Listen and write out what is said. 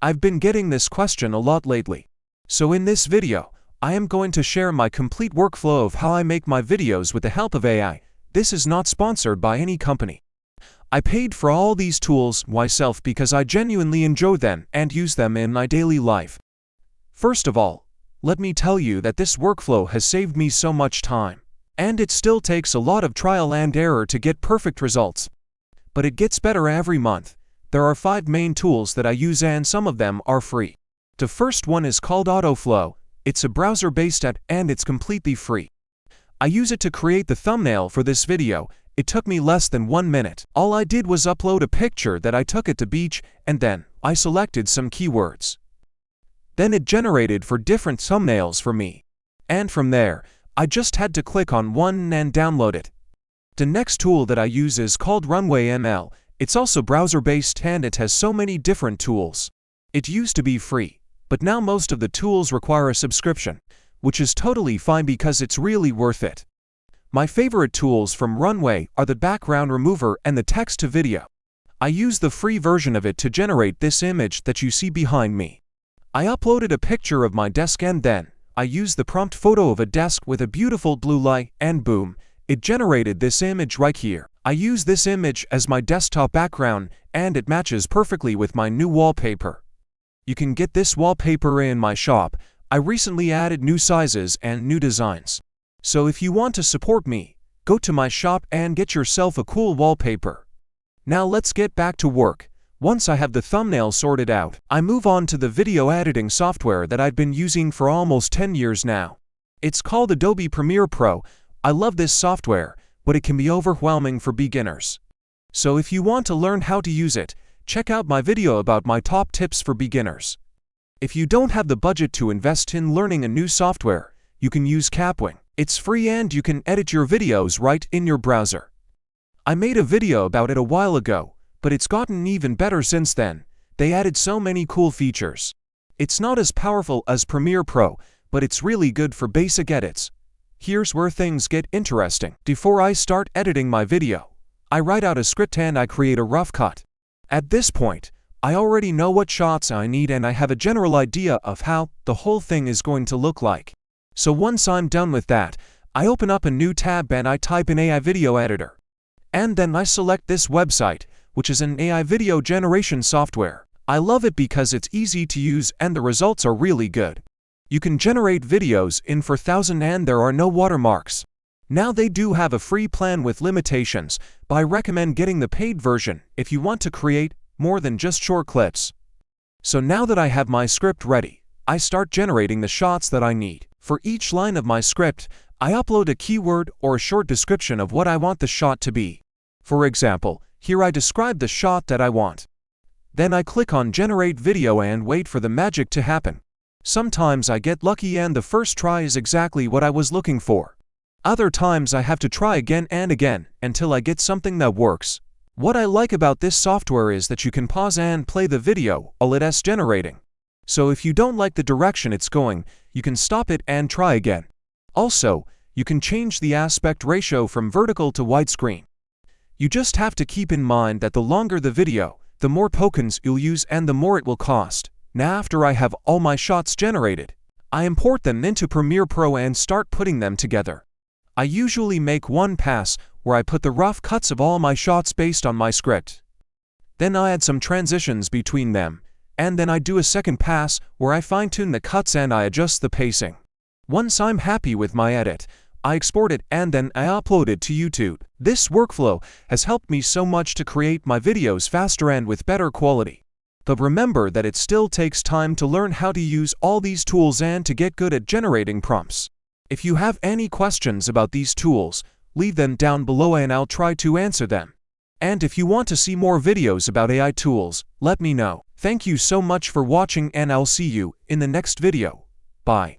I've been getting this question a lot lately. So in this video, I am going to share my complete workflow of how I make my videos with the help of AI. This is not sponsored by any company. I paid for all these tools myself because I genuinely enjoy them and use them in my daily life. First of all, let me tell you that this workflow has saved me so much time. And it still takes a lot of trial and error to get perfect results. But it gets better every month. There are 5 main tools that I use and some of them are free. The first one is called AutoFlow. It's a browser-based app and it's completely free. I use it to create the thumbnail for this video. It took me less than 1 minute. All I did was upload a picture that I took at the beach and then I selected some keywords. Then it generated 4 different thumbnails for me. And from there, I just had to click on one and download it. The next tool that I use is called Runway ML. It's also browser-based and it has so many different tools. It used to be free, but now most of the tools require a subscription, which is totally fine because it's really worth it. My favorite tools from Runway are the background remover and the text-to-video. I use the free version of it to generate this image that you see behind me. I uploaded a picture of my desk and then I used the prompt photo of a desk with a beautiful blue light and boom, it generated this image right here. I use this image as my desktop background and it matches perfectly with my new wallpaper. You can get this wallpaper in my shop. I recently added new sizes and new designs. So if you want to support me, go to my shop and get yourself a cool wallpaper. Now let's get back to work. Once I have the thumbnail sorted out, I move on to the video editing software that I've been using for almost 10 years now. It's called Adobe Premiere Pro. I love this software, but it can be overwhelming for beginners. So if you want to learn how to use it, check out my video about my top tips for beginners. If you don't have the budget to invest in learning a new software, you can use Capwing. It's free and you can edit your videos right in your browser. I made a video about it a while ago, but it's gotten even better since then. They added so many cool features. It's not as powerful as Premiere Pro, but it's really good for basic edits. Here's where things get interesting. Before I start editing my video, I write out a script and I create a rough cut. At this point, I already know what shots I need and I have a general idea of how the whole thing is going to look like. So once I'm done with that, I open up a new tab and I type in AI Video Editor. And then I select this website, which is an AI video generation software. I love it because it's easy to use and the results are really good. You can generate videos in 4,000 and there are no watermarks. Now they do have a free plan with limitations, but I recommend getting the paid version if you want to create more than just short clips. So now that I have my script ready, I start generating the shots that I need. For each line of my script, I upload a keyword or a short description of what I want the shot to be. For example, here I describe the shot that I want. Then I click on Generate Video and wait for the magic to happen. Sometimes I get lucky and the first try is exactly what I was looking for. Other times I have to try again and again until I get something that works. What I like about this software is that you can pause and play the video while it's generating. So if you don't like the direction it's going, you can stop it and try again. Also, you can change the aspect ratio from vertical to widescreen. You just have to keep in mind that the longer the video, the more tokens you'll use and the more it will cost. Now after I have all my shots generated, I import them into Premiere Pro and start putting them together. I usually make one pass where I put the rough cuts of all my shots based on my script. Then I add some transitions between them, and then I do a second pass where I fine-tune the cuts and I adjust the pacing. Once I'm happy with my edit, I export it and then I upload it to YouTube. This workflow has helped me so much to create my videos faster and with better quality. But remember that it still takes time to learn how to use all these tools and to get good at generating prompts. If you have any questions about these tools, leave them down below and I'll try to answer them. And if you want to see more videos about AI tools, let me know. Thank you so much for watching and I'll see you in the next video. Bye.